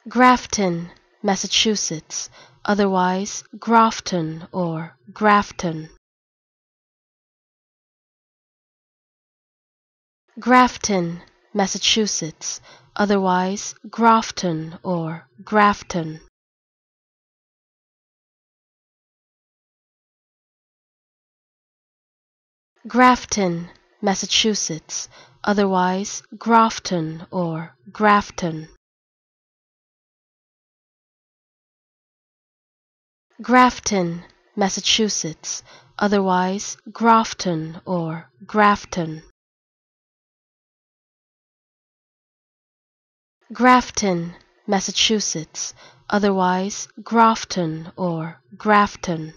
Grafton, Massachusetts, otherwise Grafton or Grafton. Grafton, Massachusetts, otherwise Grafton or Grafton. Grafton, Massachusetts, otherwise Grafton or Grafton. Grafton, Massachusetts, otherwise Grafton or Grafton. Grafton, Massachusetts, otherwise Grafton or Grafton.